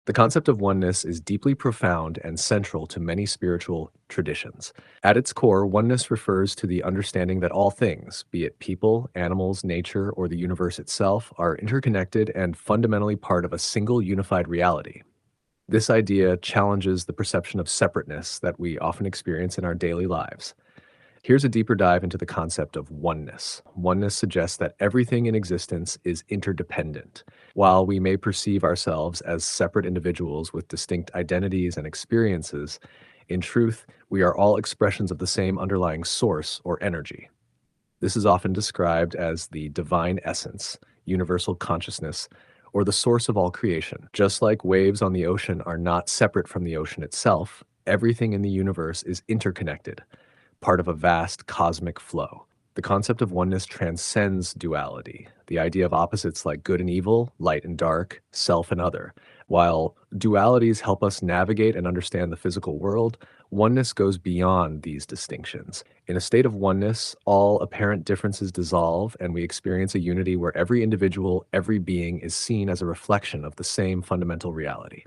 The concept of oneness is deeply profound and central to many spiritual traditions. At its core, oneness refers to the understanding that all things, be it people, animals, nature, or the universe itself, are interconnected and fundamentally part of a single unified reality. This idea challenges the perception of separateness that we often experience in our daily lives. Here's a deeper dive into the concept of oneness. Oneness suggests that everything in existence is interdependent. While we may perceive ourselves as separate individuals with distinct identities and experiences, in truth, we are all expressions of the same underlying source or energy. This is often described as the divine essence, universal consciousness, or the source of all creation. Just like waves on the ocean are not separate from the ocean itself, everything in the universe is interconnected, part of a vast cosmic flow. The concept of oneness transcends duality, the idea of opposites like good and evil, light and dark, self and other. While dualities help us navigate and understand the physical world, oneness goes beyond these distinctions. In a state of oneness, all apparent differences dissolve, and we experience a unity where every individual, every being is seen as a reflection of the same fundamental reality.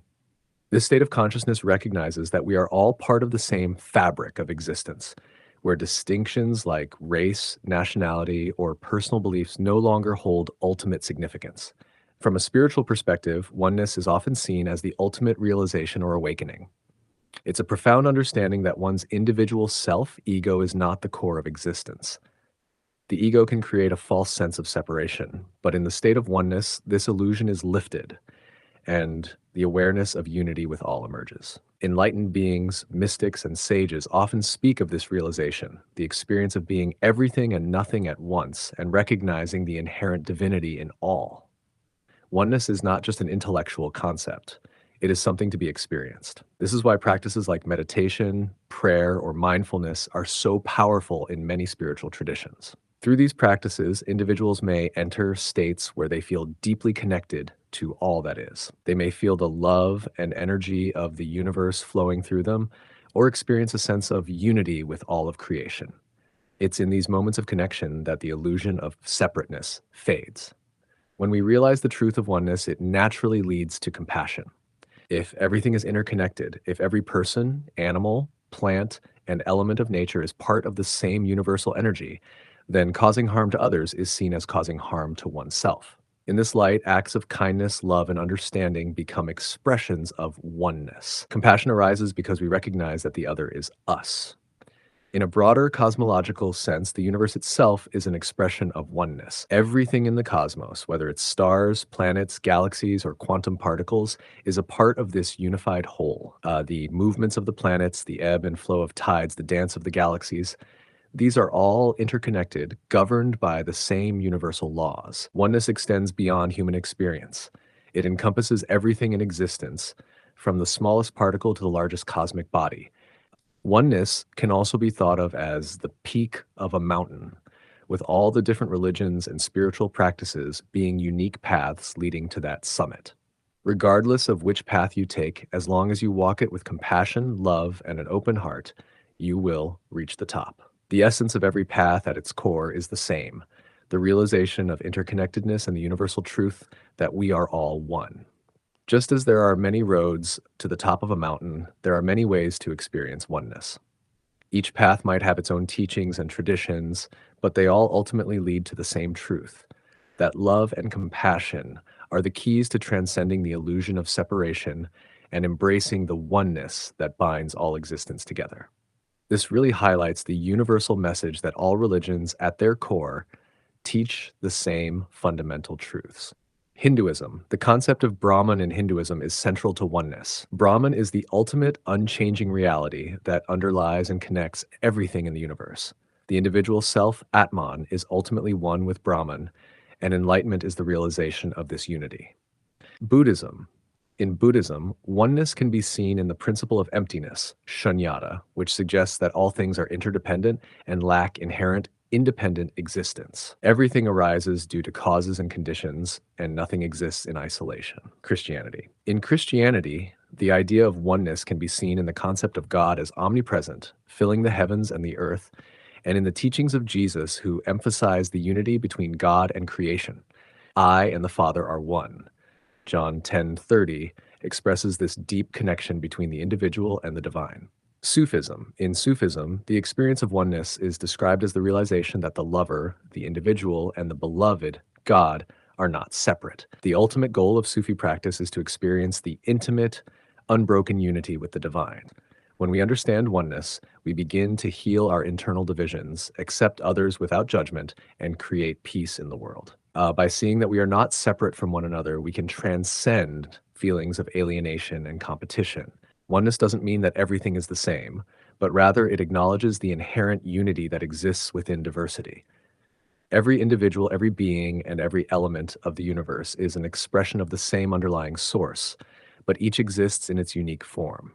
This state of consciousness recognizes that we are all part of the same fabric of existence, where distinctions like race, nationality, or personal beliefs no longer hold ultimate significance. From a spiritual perspective, oneness is often seen as the ultimate realization or awakening. It's a profound understanding that one's individual self, ego, is not the core of existence. The ego can create a false sense of separation, but in the state of oneness, this illusion is lifted, and the awareness of unity with all emerges. Enlightened beings, mystics, and sages often speak of this realization, the experience of being everything and nothing at once, and recognizing the inherent divinity in all. Oneness is not just an intellectual concept. It is something to be experienced. This is why practices like meditation, prayer, or mindfulness are so powerful in many spiritual traditions. Through these practices, individuals may enter states where they feel deeply connected to all that is. They may feel the love and energy of the universe flowing through them, or experience a sense of unity with all of creation. It's in these moments of connection that the illusion of separateness fades. When we realize the truth of oneness, it naturally leads to compassion. If everything is interconnected, if every person, animal, plant, and element of nature is part of the same universal energy, then causing harm to others is seen as causing harm to oneself. In this light, acts of kindness, love, and understanding become expressions of oneness. Compassion arises because we recognize that the other is us. In a broader cosmological sense, the universe itself is an expression of oneness. Everything in the cosmos, whether it's stars, planets, galaxies, or quantum particles, is a part of this unified whole. The movements of the planets, the ebb and flow of tides, the dance of the galaxies, these are all interconnected, governed by the same universal laws. Oneness extends beyond human experience. It encompasses everything in existence, from the smallest particle to the largest cosmic body. Oneness can also be thought of as the peak of a mountain, with all the different religions and spiritual practices being unique paths leading to that summit. Regardless of which path you take, as long as you walk it with compassion, love, and an open heart, you will reach the top. The essence of every path at its core is the same, the realization of interconnectedness and the universal truth that we are all one. Just as there are many roads to the top of a mountain, there are many ways to experience oneness. Each path might have its own teachings and traditions, but they all ultimately lead to the same truth, that love and compassion are the keys to transcending the illusion of separation and embracing the oneness that binds all existence together. This really highlights the universal message that all religions, at their core, teach the same fundamental truths. Hinduism. The concept of Brahman in Hinduism is central to oneness. Brahman is the ultimate unchanging reality that underlies and connects everything in the universe. The individual self, Atman, is ultimately one with Brahman, and enlightenment is the realization of this unity. Buddhism. In Buddhism, oneness can be seen in the principle of emptiness, shunyata, which suggests that all things are interdependent and lack inherent independent existence. Everything arises due to causes and conditions, and nothing exists in isolation. Christianity. In Christianity, the idea of oneness can be seen in the concept of God as omnipresent, filling the heavens and the earth, and in the teachings of Jesus, who emphasize the unity between God and creation. I and the Father are one. John 10:30, expresses this deep connection between the individual and the divine. Sufism. In Sufism, the experience of oneness is described as the realization that the lover, the individual, and the beloved, God, are not separate. The ultimate goal of Sufi practice is to experience the intimate, unbroken unity with the divine. When we understand oneness, we begin to heal our internal divisions, accept others without judgment, and create peace in the world. By seeing that we are not separate from one another, we can transcend feelings of alienation and competition. Oneness doesn't mean that everything is the same, but rather it acknowledges the inherent unity that exists within diversity. Every individual, every being, and every element of the universe is an expression of the same underlying source, but each exists in its unique form.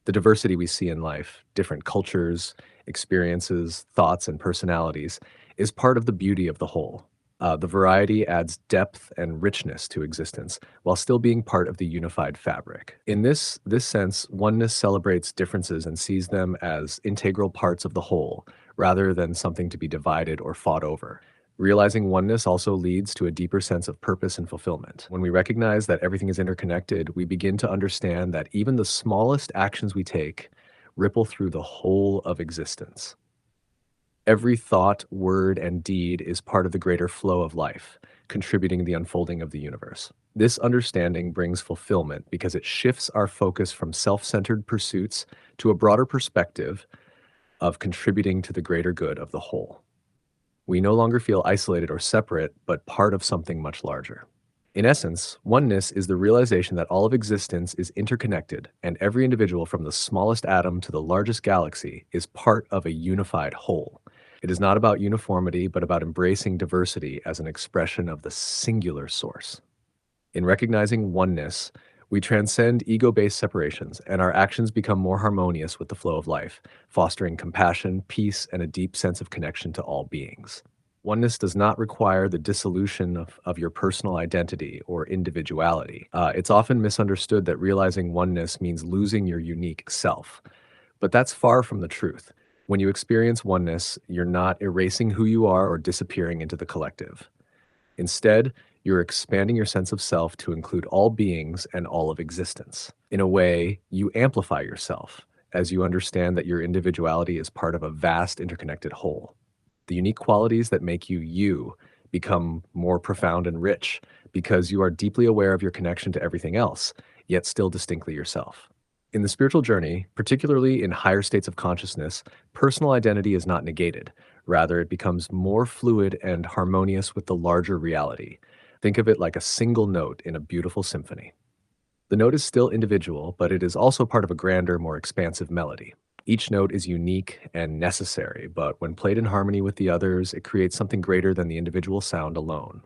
The diversity we see in life, different cultures, experiences, thoughts, and personalities, is part of the beauty of the whole. The variety adds depth and richness to existence while still being part of the unified fabric. In this sense, oneness celebrates differences and sees them as integral parts of the whole, rather than something to be divided or fought over. Realizing oneness also leads to a deeper sense of purpose and fulfillment. When we recognize that everything is interconnected, we begin to understand that even the smallest actions we take ripple through the whole of existence. Every thought, word, and deed is part of the greater flow of life, contributing to the unfolding of the universe. This understanding brings fulfillment because it shifts our focus from self-centered pursuits to a broader perspective of contributing to the greater good of the whole. We no longer feel isolated or separate, but part of something much larger. In essence, oneness is the realization that all of existence is interconnected, and every individual from the smallest atom to the largest galaxy is part of a unified whole. It is not about uniformity, but about embracing diversity as an expression of the singular source. In recognizing oneness, we transcend ego-based separations, and our actions become more harmonious with the flow of life, fostering compassion, peace, and a deep sense of connection to all beings. Oneness does not require the dissolution of your personal identity or individuality. It's often misunderstood that realizing oneness means losing your unique self, but that's far from the truth. When you experience oneness, you're not erasing who you are or disappearing into the collective. Instead, you're expanding your sense of self to include all beings and all of existence. In a way, you amplify yourself as you understand that your individuality is part of a vast interconnected whole. The unique qualities that make you you become more profound and rich because you are deeply aware of your connection to everything else, yet still distinctly yourself. In the spiritual journey, particularly in higher states of consciousness, personal identity is not negated. Rather, it becomes more fluid and harmonious with the larger reality. Think of it like a single note in a beautiful symphony. The note is still individual, but it is also part of a grander, more expansive melody. Each note is unique and necessary, but when played in harmony with the others, it creates something greater than the individual sound alone.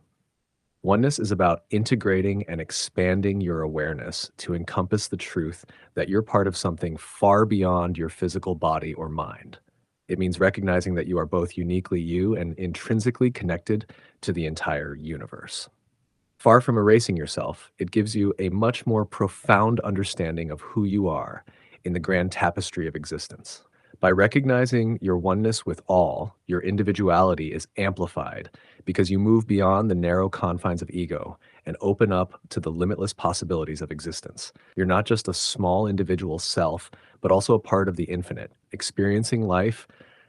Oneness is about integrating and expanding your awareness to encompass the truth that you're part of something far beyond your physical body or mind. It means recognizing that you are both uniquely you and intrinsically connected to the entire universe. Far from erasing yourself, it gives you a much more profound understanding of who you are in the grand tapestry of existence. By recognizing your oneness with all, your individuality is amplified because you move beyond the narrow confines of ego and open up to the limitless possibilities of existence. You're not just a small individual self, but also a part of the infinite, experiencing life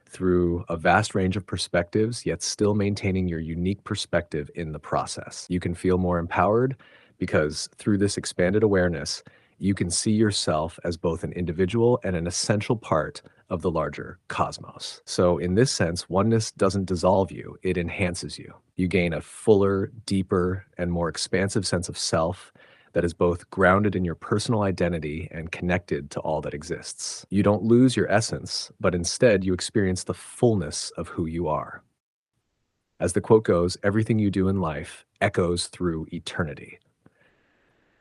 through a vast range of perspectives, yet still maintaining your unique perspective in the process. You can feel more empowered because through this expanded awareness, you can see yourself as both an individual and an essential part of the larger cosmos. So in this sense, oneness doesn't dissolve you, it enhances you. You gain a fuller, deeper, and more expansive sense of self that is both grounded in your personal identity and connected to all that exists. You don't lose your essence, but instead you experience the fullness of who you are. As the quote goes, everything you do in life echoes through eternity.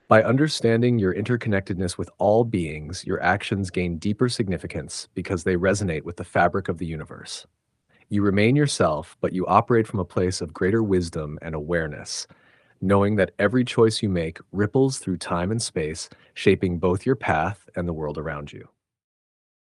By understanding your interconnectedness with all beings, your actions gain deeper significance because they resonate with the fabric of the universe. You remain yourself, but you operate from a place of greater wisdom and awareness, knowing that every choice you make ripples through time and space, shaping both your path and the world around you.